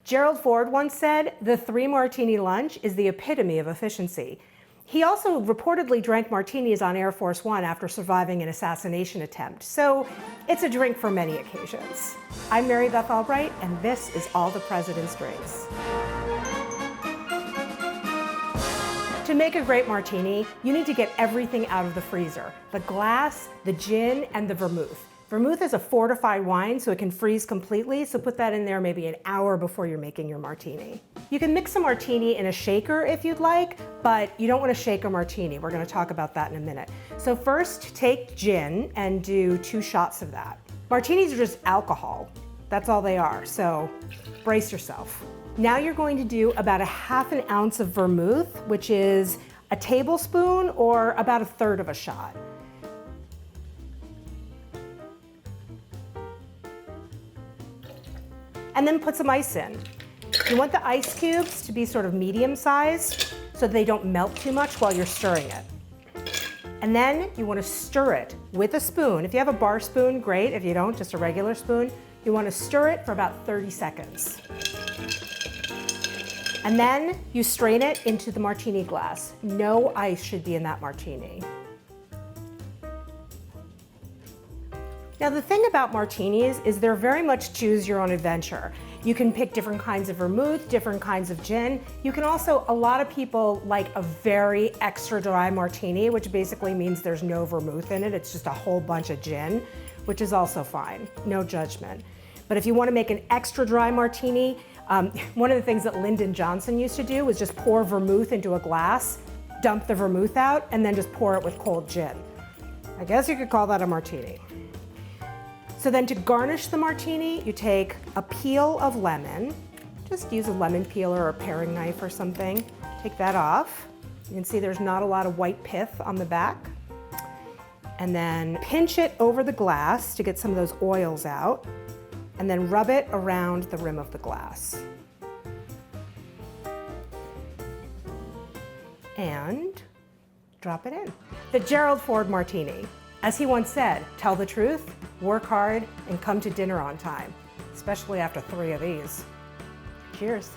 Gerald Ford once said, "The 3 martini lunch is the epitome of efficiency." He also reportedly drank martinis on Air Force One after surviving an assassination attempt, so it's a drink for many occasions. I'm Mary Beth Albright, and this is All the President's Drinks. To make a great martini, you need to get everything out of the freezer: the glass, the gin, and the vermouth. Vermouth is a fortified wine, so it can freeze completely, so put that in there maybe an hour before you're making your martini. You can mix a martini in a shaker if you'd like, but you don't want to shake a martini. We're going to talk about that in a minute. So first, take gin and do 2 shots of that. Martinis are just alcohol. That's all they are, so brace yourself. Now you're going to do about 1/2 ounce of vermouth, which is a tablespoon or about 1/3 of a shot. And then put some ice in. You want the ice cubes to be sort of medium-sized so they don't melt too much while you're stirring it. And then you want to stir it with a spoon. If you have a bar spoon, great. If you don't, just a regular spoon. You want to stir it for about 30 seconds. And then you strain it into the martini glass. No ice should be in that martini. Now the thing about martinis is they're very much choose your own adventure. You can pick different kinds of vermouth, different kinds of gin. You can also, a lot of people like a very extra dry martini, which basically means there's no vermouth in it. It's just a whole bunch of gin, which is also fine, no judgment. But if you want to make an extra dry martini, one of the things that Lyndon Johnson used to do was just pour vermouth into a glass, dump the vermouth out, and then just pour it with cold gin. I guess you could call that a martini. So then to garnish the martini, you take a peel of lemon. Just use a lemon peeler or a paring knife or something. Take that off. You can see there's not a lot of white pith on the back. And then pinch it over the glass to get some of those oils out. And then rub it around the rim of the glass. And drop it in. The Gerald Ford Martini. As he once said, tell the truth, work hard, and come to dinner on time, especially after 3 of these. Cheers.